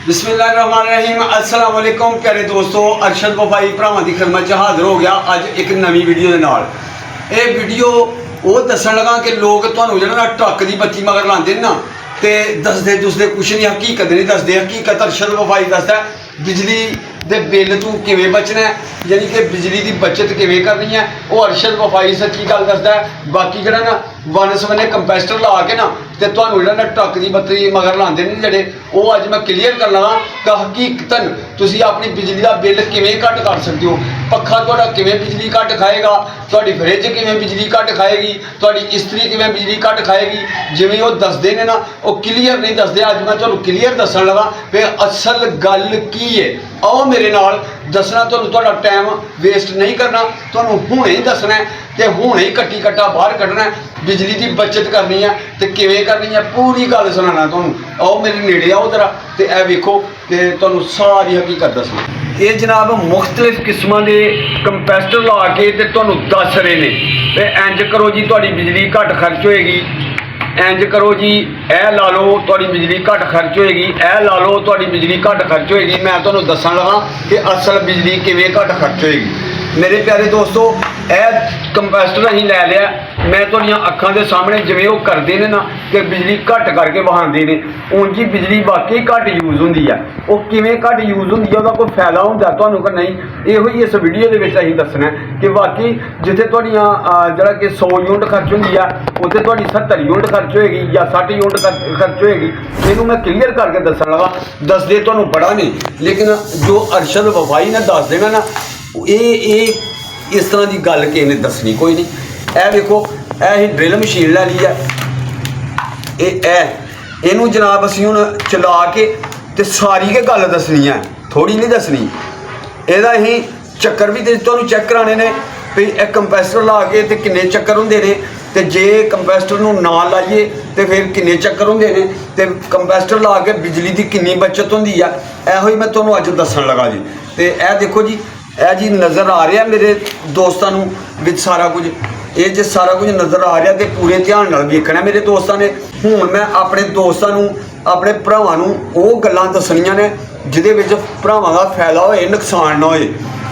बिस्मिल्लाहिर्रहमानिर्रहीम अस्सलाम वालेकुम प्यारे दोस्तों, अरशद वफाई भरावां दी खिदमत च हाज़र हो गया अज एक नवी वीडियो दे नाल। ये वीडियो वो दसन लगा कि लोग तुहानूं जिहड़ा ना ट्रक दी बत्ती मगर लांदे ना ते दसदे दुसदे कुछ नहीं, हकीकत नहीं दसदे। हकीकत अरशद वफाई दसदा बिजली दे बिल तू किवें बचना है, यानी कि बिजली की बचत किवें करनी है, वो अरशद वफाई सच्ची गल दसदा है। बाकी जिहड़ा ना वन सवने कंपैसटर ला के ना ते तुहानूं जिहड़ा ना ट्रक की बत्ती मगर लांदे ने जिहड़े, वो अज मैं क्लीयर कर लगा कि हकीकतन तुसीं अपनी बिजली का बिल किवें घट कर सकते हो। पक्खा तुहाडा किवें बिजली घट खाएगा, तुहाडी फ्रिज किवें बिजली घट खाएगी, तुहाडी इस्त्री किवें बिजली घट खाएगी। जिवें वो दसदे ने ना वो क्लीयर नहीं दसदे, अज मैं तुहानूं क्लीयर दसन लगा कि असल गल की है। आओ मेरे नाल दसना, तुहानूं तुहाडा टाइम वेस्ट नहीं करना, तुहानूं हुणे ही दसना है ते हुणे ही कट्टी कट्टा बाहर कड्ढना है। बिजली की बचत करनी है तो किवें करनी है पूरी गल सुनाना तुहानूं। आओ मेरे नेड़े आओ जरा ते ऐ वेखो ते तुहानूं सारी हकीकत दसना। ये जनाब मुख्तलिफ किस्मां दे कंपैसटर ला के ते तुहानूं दस रहे ने ते इंज करो जी तुहाडी बिजली घट खर्च होएगी, इंज करो जी ए ला लो तुहाडी बिजली घट खर्च होएगी, ए ला लो तुहाडी बिजली घट खर्च होएगी। मैं तुहानूं दस्सण लगा कि असल बिजली किवें घट खर्च होएगी। मेरे प्यारे दोस्तों, यह कंपैसटर असीं लै लिया, मैं तुहाडीआं अखां दे सामने जिवें वो करदे ने ना कि बिजली घट करके वहांदे ने, उंज ही बिजली वाकई घट यूज़ हुंदी है। वो किवें घट यूज़ हुंदी है, उहदा कोई फायदा हुंदा तुहानूं कि नहीं, इहो ही इस वीडियो दे विच असीं दस्सना है कि वाकई जिथे तुहाडीआं जिहड़ा कि 100 यूनिट खर्च हुंदी है उत्थे तुहाडी 70 यूनिट खर्च होएगी या 60 यूनिट खर्च होएगी। इहनूं मैं क्लीयर करके दस्सण लगा। दसदे तुहानूं बड़ा नहीं, लेकिन जो अरशद वफाई ने दस देना ना ये इस तरह की गल किसी ने दसनी कोई नहीं। ए देखो यह ड्रिल मशीन लै ली है, इनू जनाब असी हुण चला के ते सारी के गल दसनी है, थोड़ी नहीं दसनी। एहदा असीं चक्कर भी तुहानूं चैक कराने ने भी एक कंपैसटर ला के ते किन्ने चक्कर हुंदे ने, ते जे कंपैसटर नूं ना लाइए तो फिर किन्ने चक्कर हुंदे ने, ते कंपैसटर ला के बिजली की किन्नी बचत हुंदी है। इहो ही मैं तुहानूं अज दस्सण लगा जी। ते ए देखो जी, यह जी नज़र आ रहा मेरे दोस्तों विच सारा कुछ, ये जो सारा कुछ नज़र आ रहा तो पूरे ध्यान नाल वेखना मेरे दोस्तों ने। हुण मैं अपने दोस्तों अपने भरावां नूं वो गल्लां दसणियां ने जिहदे विच भरावां दा फायदा होए नुकसान ना होए,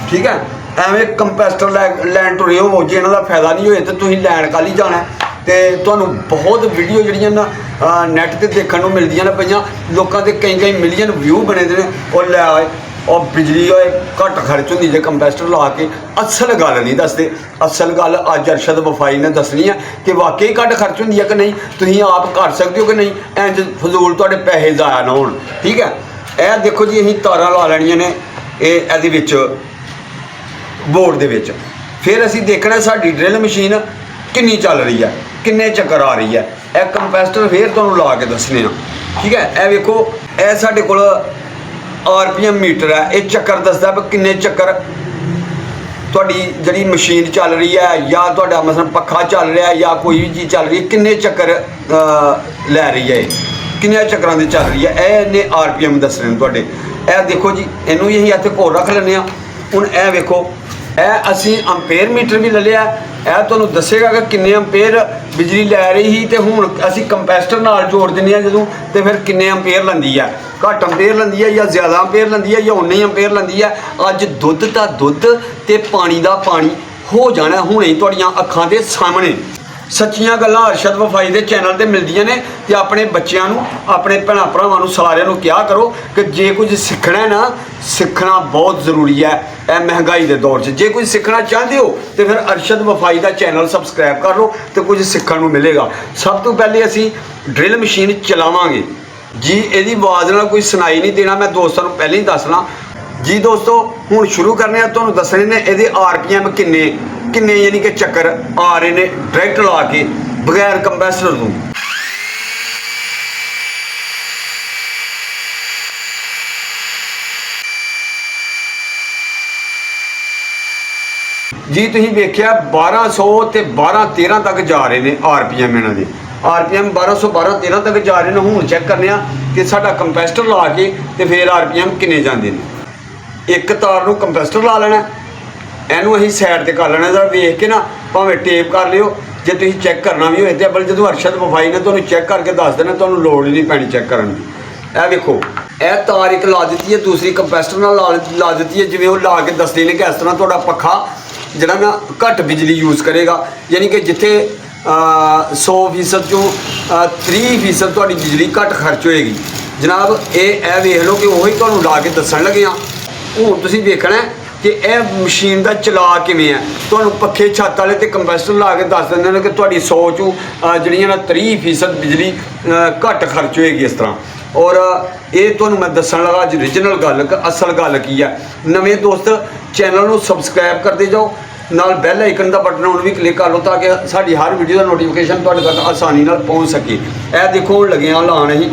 ठीक है। एवें कंपैसटर लैन टुरे हो जे इन्हां दा फायदा नहीं होए तो तुसीं लैन कल ही जाना है। तो तुहानूं बहुत वीडियो जिहड़ियां ना नैट ते देखण नूं मिलदियां ने पईयां, लोकां दे कई मिलियन व्यू बने दे ने और लै आए और बिजली घट खर्च होंदी जे कंपैसटर ला के। असल गल नहीं दसदे, असल गल अज अरशद वफाई ने दसनी है कि वाकई घट खर्च होंदी है कि नहीं, तुसीं आप कर सकते हो कि नहीं, इंज फजूल तुहाडे पैसे जाया ना होण, ठीक है। यह देखो जी असीं तारां ला लैणियां ने इहदे विच बोर्ड दे विच, फिर असीं देखना साडी ड्रिल मशीन किन्नी चल रही है, किन्ने चक्कर आ रही है। यह कंपैसटर फिर तुहानूं ला के दसने आ, ठीक है। यह वेखो यह साडे कोल RPM मीटर है, ये चक्कर दसदा किन्ने चक्कर तुहाडी जिहड़ी मशीन चल रही है या तुहाडा मसलन पक्खा चल रहा है या कोई भी चीज़ चल रही है, किन्ने चक्कर लै रही है, किन्ने चक्करां दी चल रही है। यह इन्ने RPM दसने ने तुहाडे। यह देखो जी, इनू ही इत्थे कोल रख लैंदे आ। हुण यह वेखो यह असीं अंपेयर मीटर भी ले लिया, यह तुहानूं दसेगा कि किन्ने अंपेयर बिजली लै रही ही, तो हुण असीं कंपैसटर नाल जोड़ दिंदे आ जदों तो फिर किन्ने अंपेयर लैंदी है, घट अंपेयर लैंदी है या ज़्यादा अंपेयर लैंदी है या उन्ने ही अंपेयर लैंदी है। अज दुद्ध दा दुद्ध ते पानी दा पानी हो जाना हुणे तुहाडीआं अखां दे सामने। सच्चियां गल्लां अरशद वफाई दे चैनल ते मिलदियां ने, ते अपने बच्चों नूं अपने भैणां भरावां नूं सारिआं नूं क्या करो कि जे कुछ सीखना है ना, सीखना बहुत जरूरी है यह महंगाई के दौर से। जे कुछ सीखना चाहते हो तो फिर अरशद वफाई का चैनल सबसक्राइब कर लो तो कुछ सीखने को मिलेगा। सब तो पहले असी ड्रिल मशीन चलावांगे जी, यदि आवाज़ नाल कोई सुनाई नहीं देना, मैं दोस्तों को पहले ही दसना जी। दोस्तों हुण शुरू करने तुहानूं दसने ने ये RPM किन्ने किन्ने यानी कि चक्कर आ रहे ने डायरैक्ट ला के बगैर कंपैसटर तो। जी तुसीं वेखिआ 1200 ते 12-13 तक जा रहे हैं RPM इन्हां दे। RPM 1200-12-13 तक जा रहे हैं। हुण चैक करने कि साडा कंपैसटर ला के ते फिर RPM किन्ने जांदे ने। एक तार नूं कंपैसटर ला लेना, इनू असीं साइड ते कर लेना, जरा वेख के ना भावें टेप कर लिओ जे तुसीं चैक करना भी होए ते। अबल जदों अरशद वफाई ने तुहानूं चैक करके दस देना, तुहानूं लोड़ ही नहीं पैनी चैक करन दी। ਇਹ ਵੇਖੋ ਇਹ ਤਾਰ ਇੱਕ ਲਾ ਦਿੱਤੀ ਹੈ, ਦੂਸਰੀ ਕੰਪੈਸਟਰ ਨਾਲ ਲਾ ਦਿੱਤੀ ਹੈ। ਜਿਵੇਂ ਉਹ ਲਾ ਕੇ ਦੱਸਦੇ ਨੇ ਕਿ ਇਸ ਤਰ੍ਹਾਂ ਤੁਹਾਡਾ ਪੱਖਾ ਜਿਹੜਾ ਨਾ ਘੱਟ ਬਿਜਲੀ ਯੂਜ਼ ਕਰੇਗਾ, ਯਾਨੀ ਕਿ ਜਿੱਥੇ 100% ਚੋਂ 30% ਤੁਹਾਡੀ ਬਿਜਲੀ ਘੱਟ ਖਰਚ ਹੋਏਗੀ। ਜਨਾਬ ਇਹ ਵੇਖ ਲਓ ਕਿ ਉਹੀ ਤੁਹਾਨੂੰ ਲਾ ਕੇ ਦੱਸਣ ਲੱਗੇ ਆ। ਹੁਣ ਤੁਸੀਂ ਦੇਖਣਾ ਕਿ ਇਹ ਮਸ਼ੀਨ ਦਾ ਚਲਾ ਕਿਵੇਂ ਹੈ। ਤੁਹਾਨੂੰ ਪੱਖੇ ਛੱਤ ਵਾਲੇ ਤੇ ਕੰਪੈਸਟਰ ਲਾ ਕੇ ਦੱਸ ਦਿੰਦੇ ਨੇ ਕਿ ਤੁਹਾਡੀ 100 ਚੋਂ ਜਿਹੜੀਆਂ ਨਾ 30% ਬਿਜਲੀ ਘੱਟ ਖਰਚ ਹੋਏਗੀ ਇਸ ਤਰ੍ਹਾਂ। ਔਰ ਇਹ ਤੁਹਾਨੂੰ ਮੈਂ ਦੱਸਣ ਲੱਗਾ ਅੱਜ ਓਰੀਜਨਲ ਗੱਲ, ਅਸਲ ਗੱਲ ਕੀ ਹੈ। ਨਵੇਂ ਦੋਸਤ ਚੈਨਲ ਨੂੰ ਸਬਸਕ੍ਰਾਈਬ ਕਰਦੇ ਜਾਓ, ਨਾਲ ਬੈਲ ਆਈਕਨ ਦਾ ਬਟਨ ਉਹਨੂੰ ਵੀ ਕਲਿੱਕ ਕਰ ਲਓ ਤਾਂ ਕਿ ਸਾਡੀ ਹਰ ਵੀਡੀਓ ਦਾ ਨੋਟੀਫਿਕੇਸ਼ਨ ਤੁਹਾਡੇ ਤੱਕ ਆਸਾਨੀ ਨਾਲ ਪਹੁੰਚ ਸਕੇ। ਇਹ ਦੇਖੋ ਹੁਣ ਲੱਗਿਆ ਲਾਉਣ ਅਸੀਂ,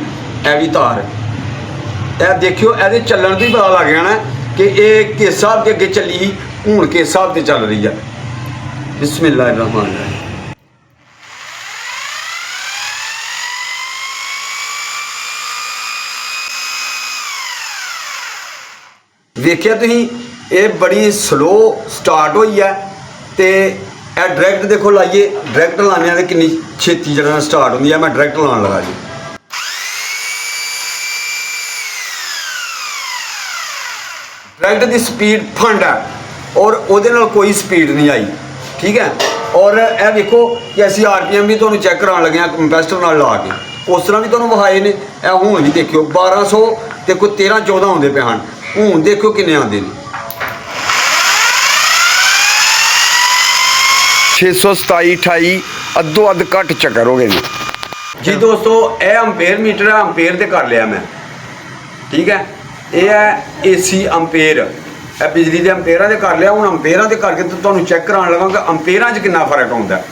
ਇਹ ਵੀ ਤਾਰ, ਇਹ ਦੇਖਿਓ ਇਹਦੇ ਚੱਲਣ ਤੋਂ ਹੀ ਪਤਾ ਲੱਗ ਜਾਣਾ ਕਿ ਇਹ ਕਿਸ ਹਿਸਾਬ ਦੇ ਅੱਗੇ ਚੱਲੀ ਸੀ, ਹੁਣ ਕਿਸ ਹਿਸਾਬ ਤੇ ਚੱਲ ਰਹੀ ਹੈ। ਬਿਸਮਿल्लाह रहमान रहीम। ਵੇਖਿਆ ਤੁਸੀਂ ਇਹ ਬੜੀ ਸਲੋ ਸਟਾਰਟ ਹੋਈ ਹੈ ਤੇ ਇਹ ਡਾਇਰੈਕਟ ਦੇਖੋ ਲਾਈਏ, ਡਾਇਰੈਕਟ ਲਾਣੇ ਤੇ ਕਿੰਨੀ ਛੇਤੀ ਜਿਹੜਾ ਸਟਾਰਟ ਹੁੰਦੀ ਹੈ। ਮੈਂ ਡਾਇਰੈਕਟ ਲਾਉਣ ਲਗਾ ਜੀ। ਡਾਇਰੈਕਟ ਦੀ ਸਪੀਡ ਫੰਡ ਹੈ ਔਰ ਉਹਦੇ ਨਾਲ ਕੋਈ ਸਪੀਡ ਨਹੀਂ ਆਈ, ਠੀਕ ਹੈ। ਔਰ ਇਹ ਵੇਖੋ ਕਿ ਅਸੀਂ RPM ਵੀ ਤੁਹਾਨੂੰ ਚੈੱਕ ਕਰਾਉਣ ਲੱਗੇ ਹਾਂ ਕੰਪੈਸਟਰ ਨਾਲ ਲਾ ਕੇ, ਉਸ ਤਰ੍ਹਾਂ ਵੀ ਤੁਹਾਨੂੰ ਵਿਖਾਏ ਨੇ। ਇਹ ਹੁਣ ਵੀ ਦੇਖਿਓ 1200 ਤੇ ਕੋਈ 13-14 ਆਉਂਦੇ ਪਏ ਹਨ, ਹੁਣ ਦੇਖੋ ਕਿੰਨੇ ਆਉਂਦੇ ਨੇ। 627-28 ਅੱਧੋ ਅੱਧ ਘੱਟ ਚੱਕਰ ਹੋ ਗਏ ਨੇ ਜੀ ਦੋਸਤੋ। ਇਹ ਅੰਪੇਅਰ ਮੀਟਰ ਹੈ, ਅੰਪੇਅਰ ਤੇ ਕਰ ਲਿਆ ਮੈਂ, ਠੀਕ ਹੈ। ਇਹ ਹੈ AC ਅੰਪੇਅਰ, ਇਹ ਬਿਜਲੀ ਦੇ ਅੰਪੇਅਰਾਂ ਤੇ ਕਰ ਲਿਆ। ਹੁਣ ਅੰਪੇਅਰਾਂ ਤੇ ਕਰਕੇ ਤਾਂ ਤੁਹਾਨੂੰ ਚੈੱਕ ਕਰਾਉਣ ਲੱਗਾ ਕਿ ਅੰਪੇਅਰਾਂ 'ਚ ਕਿੰਨਾ ਫਰਕ ਆਉਂਦਾ।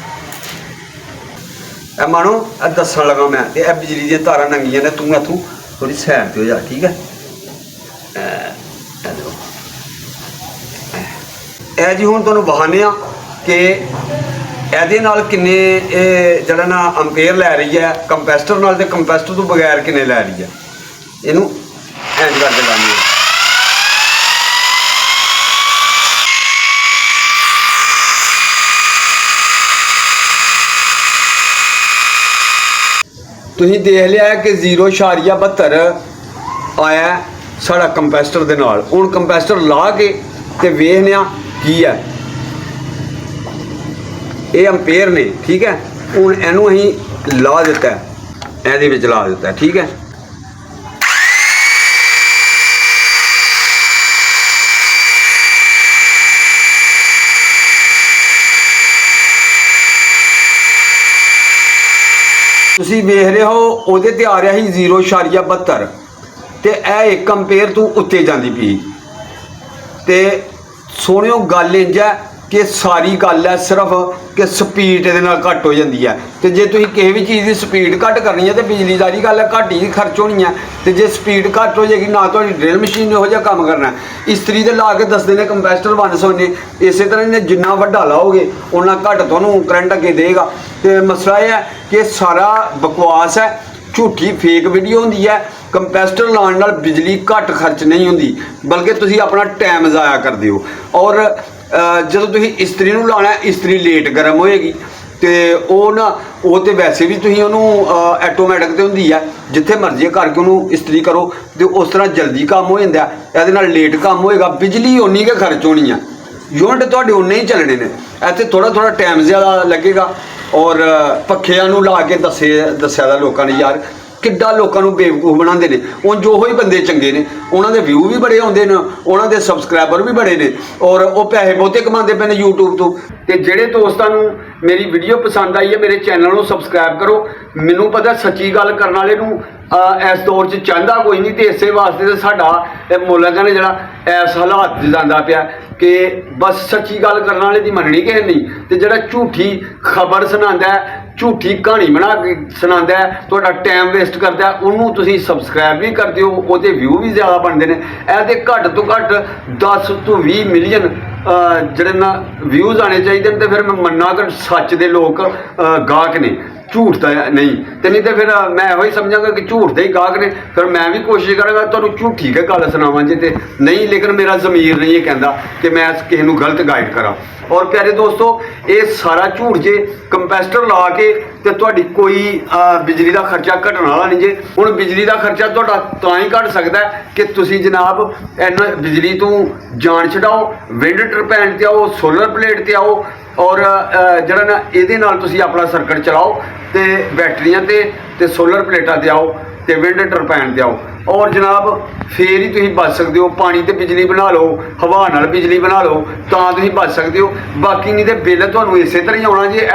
ਇਹ ਮਾਨੋ ਇਹ ਦੱਸਣ ਲੱਗਾ ਮੈਂ, ਤੇ ਇਹ ਬਿਜਲੀ ਦੀਆਂ ਤਾਰਾਂ ਨੰਗੀਆਂ ਨੇ, ਤੂੰ ਇੱਥੋਂ ਥੋੜੀ ਸਾਈਡ ਤੇ ਹੋ ਜਾ, ਠੀਕ ਹੈ। ਇਹ ਜੀ ਹੁਣ ਤੁਹਾਨੂੰ ਬਹਾਨੇ ਆ ਕਿ ਇਹਦੇ ਨਾਲ ਕਿੰਨੇ ਇਹ ਜਿਹੜਾ ਨਾ ਅੰਪੇਅਰ ਲੈ ਰਹੀ ਹੈ ਕੰਪੈਸਟਰ ਨਾਲ, ਤੇ ਕੰਪੈਸਟਰ ਤੋਂ ਬਗੈਰ ਕਿੰਨੇ ਲੈ ਰਹੀ ਹੈ। ਇਹਨੂੰ ਇੰਜ ਕਰਕੇ ਲਾਣੀ ਹੈ। ਤੁਸੀਂ ਦੇਖ ਲਿਆ ਕਿ 0.72 ਆਇਆ ਸਾਡਾ ਕੰਪੈਸਟਰ ਦੇ ਨਾਲ। ਹੁਣ ਕੰਪੈਸਟਰ ਲਾ ਕੇ ਤੇ ਵੇਖਦੇ ਹਾਂ ਕੀ ਹੈ। ਇਹ ਅੰਪੇਅਰ ਨੇ, ਠੀਕ ਹੈ। ਹੁਣ ਇਹਨੂੰ ਅਸੀਂ ਲਾ ਦਿੱਤਾ, ਇਹਦੇ ਵਿੱਚ ਲਾ ਦਿੱਤਾ, ਠੀਕ ਹੈ। ਤੁਸੀਂ ਵੇਖ ਰਹੇ ਹੋ ਉਹਦੇ ਤੇ ਆ ਰਿਹਾ ਸੀ 0.72 ਤੇ ਇਹ 1 ਅੰਪੇਅਰ ਤੋਂ ਉੱਤੇ ਜਾਂਦੀ ਪਈ। ਤੇ ਸੋਹਣਿਓ ਗੱਲ ਇੰਜ ਹੈ ਕਿ ਸਾਰੀ ਗੱਲ ਹੈ ਸਿਰਫ ਕਿ ਸਪੀਡ ਇਹਦੇ ਨਾਲ ਘੱਟ ਹੋ ਜਾਂਦੀ ਹੈ। ਤੇ ਜੇ ਤੁਸੀਂ ਕਿਸੇ ਵੀ ਚੀਜ਼ ਦੀ ਸਪੀਡ ਘੱਟ ਕਰਨੀ ਹੈ ਤੇ ਬਿਜਲੀ ਦਾ ਗੱਲ ਹੈ ਘੱਟ ਹੀ ਖਰਚ ਹੋਣੀ ਹੈ। ਤੇ ਜੇ ਸਪੀਡ ਘੱਟ ਹੋ ਜਾਏਗੀ ਨਾ ਤੁਹਾਡੀ ਡਰਿਲ ਮਸ਼ੀਨ ਨੇ ਇਹੋ ਜਿਹਾ ਕੰਮ ਕਰਨਾ। ਇਸਤਰੀ ਦੇ ਲਾ ਕੇ ਦੱਸਦੇ ਨੇ ਕੰਪੈਸਟਰ 100 ਨੇ, ਇਸੇ ਤਰ੍ਹਾਂ ਇਹਨੇ ਜਿੰਨਾ ਵੱਡਾ ਲਾਓਗੇ ਉਨਾ ਘੱਟ ਤੁਹਾਨੂੰ ਕਰੰਟ ਅੱਗੇ ਦੇਗਾ। ਤੇ ਮਸਲਾ ਇਹ ਹੈ ਕਿ ਸਾਰਾ ਬਕਵਾਸ ਹੈ, ਝੂਠੀ ਫੇਕ ਵੀਡੀਓ ਹੁੰਦੀ ਹੈ। ਕੰਪੈਸਟਰ ਲਾਉਣ ਨਾਲ ਬਿਜਲੀ ਘੱਟ ਖਰਚ ਨਹੀਂ ਹੁੰਦੀ, ਬਲਕਿ ਤੁਸੀਂ ਆਪਣਾ ਟਾਈਮ ਜ਼ਾਇਆ ਕਰਦੇ ਹੋ। ਔਰ ਜਦੋਂ ਤੁਸੀਂ ਇਸਤਰੀ ਨੂੰ ਲਾਉਣਾ, ਇਸਤਰੀ ਲੇਟ ਗਰਮ ਹੋਏਗੀ ਤੇ ਉਹ ਤੇ ਵੈਸੇ ਵੀ ਤੁਸੀਂ ਉਹਨੂੰ ਆਟੋਮੈਟਿਕ ਤੇ ਹੁੰਦੀ ਹੈ, ਜਿੱਥੇ ਮਰਜ਼ੀ ਕਰਕੇ ਉਹਨੂੰ ਇਸਤਰੀ ਕਰੋ ਤੇ ਉਸ ਤਰ੍ਹਾਂ ਜਲਦੀ ਕੰਮ ਹੋ ਜਾਂਦਾ। ਇਹਦੇ ਨਾਲ ਲੇਟ ਕੰਮ ਹੋਏਗਾ, ਬਿਜਲੀ ਓਨੀ ਕੁ ਖਰਚ ਹੋਣੀ ਆ, ਯੂਨਿਟ ਤੁਹਾਡੇ ਉਨੇ ਹੀ ਚੱਲਣੇ ਨੇ। ਇੱਥੇ ਥੋੜਾ ਟਾਈਮ ਜ਼ਿਆਦਾ ਲੱਗੇਗਾ। ਔਰ ਪੱਖਿਆਂ ਨੂੰ ਲਾ ਕੇ ਦੱਸਿਆ ਦਾ ਲੋਕਾਂ ਨੇ, ਯਾਰ ਕਿੱਡਾ ਲੋਕਾਂ ਨੂੰ ਬੇਵਕੂਫ ਬਣਾਉਂਦੇ ਨੇ। ਉਹ ਜੋ ਹੀ ਬੰਦੇ ਚੰਗੇ ਨੇ, ਉਹਨਾਂ ਦੇ ਵਿਊ ਵੀ ਬੜੇ ਆਉਂਦੇ ਨੇ, ਉਹਨਾਂ ਦੇ ਸਬਸਕ੍ਰਾਈਬਰ ਵੀ ਬੜੇ ਨੇ, ਔਰ ਉਹ ਪੈਸੇ ਬਹੁਤੇ ਕਮਾਉਂਦੇ ਪਏ ਨੇ YouTube ਤੋਂ। ਤੇ ਜਿਹੜੇ ਦੋਸਤਾਂ ਨੂੰ ਮੇਰੀ ਵੀਡੀਓ ਪਸੰਦ ਆਈ ਹੈ, ਮੇਰੇ ਚੈਨਲ ਨੂੰ ਸਬਸਕ੍ਰਾਈਬ ਕਰੋ। ਮੈਨੂੰ ਪਤਾ ਸੱਚੀ ਗੱਲ ਕਰਨ ਵਾਲੇ ਨੂੰ ਇਸ ਦੌਰ 'ਚ ਚਾਹੁੰਦਾ ਕੋਈ ਨਹੀਂ, ਤੇ ਇਸੇ ਵਾਸਤੇ ਤਾਂ ਸਾਡਾ ਇਹ ਮੁਲਕ ਨੇ ਜਿਹੜਾ ਇਸ ਹਾਲਾਤ 'ਚ ਜਾਂਦਾ ਪਿਆ ਕਿ ਬਸ ਸੱਚੀ ਗੱਲ ਕਰਨ ਵਾਲੇ ਦੀ ਮੰਨਣੀ ਕਿਸੇ ਨਹੀਂ। ਤੇ ਜਿਹੜਾ ਝੂਠੀ ਖਬਰ ਸੁਣਾਉਂਦਾ, ਝੂਠੀ ਕਹਾਣੀ ਬਣਾ ਕੇ ਸੁਣਾਉਂਦਾ, ਤੁਹਾਡਾ ਟਾਈਮ ਵੇਸਟ ਕਰਦਾ, ਉਹਨੂੰ ਤੁਸੀਂ ਸਬਸਕ੍ਰਾਈਬ ਵੀ ਕਰਦੇ ਹੋ, ਉਹਦੇ ਵਿਊ ਵੀ ਜ਼ਿਆਦਾ ਬਣਦੇ ਨੇ। ਇਹਦੇ ਘੱਟ ਤੋਂ ਘੱਟ 10 ਤੋਂ 20 ਮਿਲੀਅਨ ਜਿਹੜੇ ਨਾ ਵਿਊਜ਼ ਆਣੇ ਚਾਹੀਦੇ ਨੇ। ਤੇ ਫਿਰ ਮੈਂ ਮੰਨਾਂ ਕਿ ਸੱਚ ਦੇ ਲੋਕ ਗਾਹਕ ਨੇ, ਝੂਠ ਤਾਂ ਨਹੀਂ ਤੇ ਨਹੀਂ ਤੇ ਫਿਰ ਮੈਂ ਇਹੋ ਹੀ ਸਮਝਾਂਗਾ ਕਿ ਝੂਠ ਦੇ ਹੀ ਗਾਹਕ ਨੇ। ਫਿਰ ਮੈਂ ਵੀ ਕੋਸ਼ਿਸ਼ ਕਰਾਂਗਾ ਤੁਹਾਨੂੰ ਝੂਠੀ ਕੇ ਗੱਲ ਸੁਣਾਵਾਂ ਜੇ ਤੇ ਨਹੀਂ, ਲੇਕਿਨ ਮੇਰਾ ਜ਼ਮੀਰ ਨਹੀਂ ਇਹ ਕਹਿੰਦਾ ਕਿ ਮੈਂ ਕਿਸੇ ਨੂੰ ਗਲਤ ਗਾਈਡ ਕਰਾਂ। ਔਰ ਪਿਆਰੇ ਦੋਸਤੋ, ਇਹ ਸਾਰਾ ਝੂਠ ਜੇ ਕੰਪੈਸਟਰ ਲਾ ਕੇ ਤੇ ਤੁਹਾਡੀ ਕੋਈ ਬਿਜਲੀ ਦਾ ਖਰਚਾ ਘਟਣ ਵਾਲਾ ਨਹੀਂ ਜੇ। ਹੁਣ ਬਿਜਲੀ ਦਾ ਖਰਚਾ ਤੁਹਾਡਾ ਤਾਂ ਹੀ ਘਟ ਸਕਦਾ ਕਿ ਤੁਸੀਂ ਜਨਾਬ ਇਹਨਾਂ ਬਿਜਲੀ ਤੋਂ ਜਾਨ ਛਡਾਓ, ਵਿੰਡ ਟਰਬਾਈਨ ਤੇ ਆਓ, ਸੋਲਰ ਪਲੇਟ ਤੇ ਆਓ, ਔਰ ਜਿਹੜਾ ਨਾ ਇਹਦੇ ਨਾਲ ਤੁਸੀਂ ਆਪਣਾ ਸਰਕਟ ਚਲਾਓ ਤੇ ਬੈਟਰੀਆਂ ਤੇ ਸੋਲਰ ਪਲੇਟਾਂ ਤੇ ਆਓ ਤੇ ਵਿੰਡ ਟਰਬਾਈਨ ਤੇ ਆਓ। ਔਰ ਜਨਾਬ ਫੇਰ ਹੀ ਤੁਸੀਂ ਬਚ ਸਕਦੇ ਹੋ। ਪਾਣੀ ਤੇ ਬਿਜਲੀ ਬਣਾ ਲਓ, ਹਵਾ ਨਾਲ ਬਿਜਲੀ ਬਣਾ ਲਓ, ਤਾਂ ਤੁਸੀਂ ਬਚ ਸਕਦੇ ਹੋ। ਬਾਕੀ ਨਹੀਂ ਤੇ ਬਿੱਲ ਤੁਹਾਨੂੰ ਇਸੇ ਤਰ੍ਹਾਂ ਹੀ ਆਉਣਾ ਜੇ।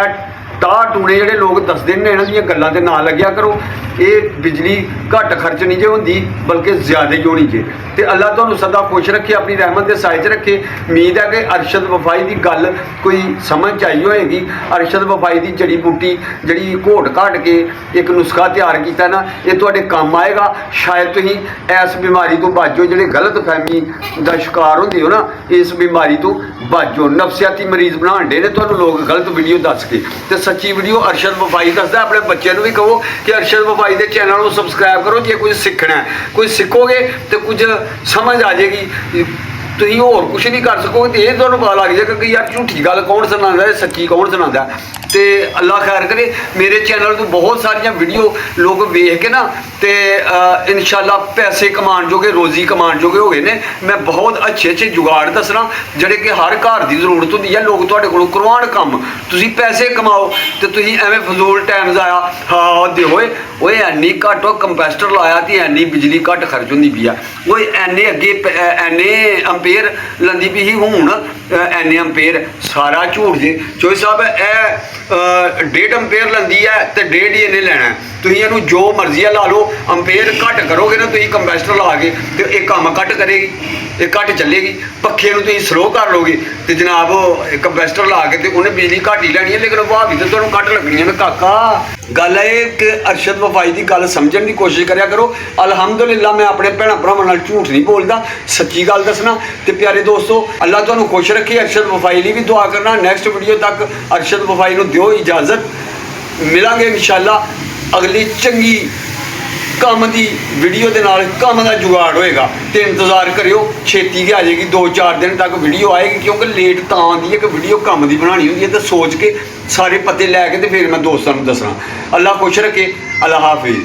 ਟਾਹ ਟੂਣੇ ਜਿਹੜੇ ਲੋਕ ਦੱਸਦੇ ਨੇ ਇਹਨਾਂ ਦੀਆਂ ਗੱਲਾਂ ਤੇ ਨਾ ਲੱਗਿਆ ਕਰੋ। ਇਹ ਬਿਜਲੀ ਘੱਟ ਖਰਚ ਨਹੀਂ ਜੇ ਹੁੰਦੀ, ਬਲਕਿ ਜ਼ਿਆਦਾ ਹੀ ਹੋਣੀ ਜੇ। ਤੇ ਅੱਲਾ ਤੁਹਾਨੂੰ ਸਦਾ ਖੁਸ਼ ਰੱਖੇ, ਆਪਣੀ ਰਹਿਮਤ ਦੇ ਸਾਏ 'ਚ ਰੱਖੇ। ਉਮੀਦ ਹੈ ਕਿ ਅਰਸ਼ਦ ਵਫਾਈ ਦੀ ਗੱਲ ਕੋਈ ਸਮਝ 'ਚ ਆਈ ਹੋਏਗੀ। ਅਰਸ਼ਦ ਵਫਾਈ ਦੀ ਜੜੀ ਬੂਟੀ ਜਿਹੜੀ ਘੋਟ ਘਾਟ ਕੇ ਇੱਕ ਨੁਸਖਾ ਤਿਆਰ ਕੀਤਾ ਨਾ, ਇਹ ਤੁਹਾਡੇ ਕੰਮ ਆਏਗਾ। ਸ਼ਾਇਦ ਤੁਸੀਂ ਇਸ ਬਿਮਾਰੀ ਤੋਂ ਬਚ ਜਾਓ, ਜਿਹੜੇ ਗਲਤ ਫਹਿਮੀ ਦਾ ਸ਼ਿਕਾਰ ਹੁੰਦੇ ਹੋ ਨਾ, ਇਸ ਬਿਮਾਰੀ ਤੋਂ ਬਚ ਜਾਓ। ਨਫਸਿਆਤੀ ਮਰੀਜ਼ ਬਣਾਉਣ ਡੇ ਨੇ ਤੁਹਾਨੂੰ ਲੋਕ ਗਲਤ ਵੀਡੀਓ ਦੱਸ ਕੇ, ਤੇ ਸੱਚੀ ਵੀਡੀਓ ਅਰਸ਼ਦ ਵਫਾਈ ਦੱਸਦਾ। ਆਪਣੇ ਬੱਚਿਆਂ ਨੂੰ ਵੀ ਕਹੋ ਕਿ ਅਰਸ਼ਦ ਵਫਾਈ ਦੇ ਚੈਨਲ ਨੂੰ ਸਬਸਕ੍ਰਾਈਬ ਕਰੋ। ਜੇ ਕੁਝ ਸਿੱਖਣਾ ਹੈ, ਕੁਝ ਸਿੱਖੋਗੇ ਤੇ ਕੁਝ ਸਮਝ ਆ ਜਾਏਗੀ। ਤੁਸੀਂ ਹੋਰ ਕੁਝ ਨਹੀਂ ਕਰ ਸਕੋਗੇ ਤੇ ਇਹ ਤੁਹਾਨੂੰ ਪਤਾ ਲੱਗ ਜਾਏਗਾ ਕਿ ਯਾਰ ਝੂਠੀ ਗੱਲ ਕੌਣ ਸੁਣਾਉਂਦਾ ਹੈ, ਸੱਚੀ ਕੌਣ ਸੁਣਾਉਂਦਾ। ਤੇ ਅੱਲਾ ਖੈਰ ਕਰੇ, ਮੇਰੇ ਚੈਨਲ ਤੋਂ ਬਹੁਤ ਸਾਰੀਆਂ ਵੀਡੀਓ ਲੋਕ ਵੇਖ ਕੇ ਨਾ ਤੇ ਇਨਸ਼ਾਅੱਲਾ ਪੈਸੇ ਕਮਾਉਣ ਜੋਗੇ, ਰੋਜ਼ੀ ਕਮਾਉਣ ਜੋਗੇ ਹੋ ਗਏ ਨੇ। ਮੈਂ ਬਹੁਤ ਅੱਛੇ ਜੁਗਾੜ ਦੱਸਣਾ ਜਿਹੜੇ ਕਿ ਹਰ ਘਰ ਦੀ ਜ਼ਰੂਰਤ ਹੁੰਦੀ ਹੈ। ਲੋਕ ਤੁਹਾਡੇ ਕੋਲੋਂ ਕਰਵਾਉਣ ਕੰਮ, ਤੁਸੀਂ ਪੈਸੇ ਕਮਾਓ ਤੇ ਤੁਸੀਂ ਐਵੇਂ ਫਜ਼ੂਲ ਟਾਈਮ ਜ਼ਾਇਆ ਹਾਂ ਦੇ ਓਏ ਐਨੀ ਘੱਟ ਕੰਪੈਸਟਰ ਲਾਇਆ ਤੇ ਐਨੀ ਬਿਜਲੀ ਘੱਟ ਖਰਚ ਹੁੰਦੀ ਪਈ ਆ। ਓਏ ਐਨੇ ਅੱਗੇ ਐਨੇ ਅੰਪੇਅਰ ਲੰਦੀ ਪਈ ਸੀ, ਹੁਣ ਐਨੇ ਅੰਪੇਅਰ। ਸਾਰਾ ਝੂਠ ਜੇ। ਚੋਈ ਸਾਹਿਬ ਇਹ 1.5 ਅੰਪੇਅਰ ਲੰਦੀ ਹੈ ਤੇ 1.5 ਹੀ ਇਹਨੇ ਲੈਣਾ। ਤੁਸੀਂ ਇਹਨੂੰ ਜੋ ਮਰਜ਼ੀ ਲਾ ਲਓ, ਅੰਪੇਅਰ ਘੱਟ ਕਰੋਗੇ ਨਾ ਤੁਸੀਂ ਕੰਪੈਸਟਰ ਲਾ ਕੇ ਤੇ ਇਹ ਕੰਮ ਘੱਟ ਕਰੇਗੀ, ਇਹ ਘੱਟ ਚੱਲੇਗੀ। ਪੱਖੇ ਨੂੰ ਤੁਸੀਂ ਸਲੋ ਕਰ ਲਓਗੇ ਤੇ ਜਨਾਬ ਕੰਪੈਸਟਰ ਲਾ ਕੇ ਤੇ ਉਹਨੇ ਬਿਜਲੀ ਘੱਟ ਹੀ ਲੈਣੀ ਹੈ, ਲੇਕਿਨ ਭਾਵੀ ਤੇ ਤੁਹਾਨੂੰ ਘੱਟ ਲੱਗਣੀਆਂ ਨੇ ਕਾਕਾ। ਗੱਲ ਇਹ ਕਿ ਅਰਸ਼ਦ ਵਫਾਈ ਦੀ ਗੱਲ ਸਮਝਣ ਦੀ ਕੋਸ਼ਿਸ਼ ਕਰਿਆ ਕਰੋ। ਅਲਹਮਦੁਲਿਲਾ ਮੈਂ ਆਪਣੇ ਭੈਣਾਂ ਭਰਾਵਾਂ ਨਾਲ ਝੂਠ ਨਹੀਂ ਬੋਲਦਾ, ਸੱਚੀ ਗੱਲ ਦੱਸਣਾ। ਤੇ ਪਿਆਰੇ ਦੋਸਤੋ, ਅੱਲਾ ਤੁਹਾਨੂੰ ਖੁਸ਼ ਰੱਖੇ। ਅਰਸ਼ਦ ਵਫਾਈ ਲਈ ਵੀ ਦੁਆ ਕਰਨਾ। ਨੈਕਸਟ ਵੀਡੀਓ ਤੱਕ ਅਰਸ਼ਦ ਵਫਾਈ ਨੂੰ ਦਿਓ ਇਜਾਜ਼ਤ। ਮਿਲਾਂਗੇ ਇਨਸ਼ਾਅੱਲਾ ਅਗਲੀ ਚੰਗੀ ਕੰਮ ਦੀ ਵੀਡੀਓ ਦੇ ਨਾਲ। ਕੰਮ ਦਾ ਜੁਗਾੜ ਹੋਏਗਾ ਤੇ ਇੰਤਜ਼ਾਰ ਕਰਿਓ, ਛੇਤੀ ਹੀ ਆ ਜਾਏਗੀ। 2-4 ਦਿਨ ਤੱਕ ਵੀਡੀਓ ਆਏਗੀ, ਕਿਉਂਕਿ ਲੇਟ ਤਾਂ ਆਉਂਦੀ ਹੈ ਕਿ ਵੀਡੀਓ ਕੰਮ ਦੀ ਬਣਾਉਣੀ ਹੁੰਦੀ ਹੈ ਤੇ ਸੋਚ ਕੇ ਸਾਰੇ ਪਤੇ ਲੈ ਕੇ ਤੇ ਫਿਰ ਮੈਂ ਦੋਸਤਾਂ ਨੂੰ ਦੱਸਣਾ। ਅੱਲਾ ਖੁਸ਼ ਰੱਖੇ। ਅੱਲਾ ਹਾਫਿਜ਼।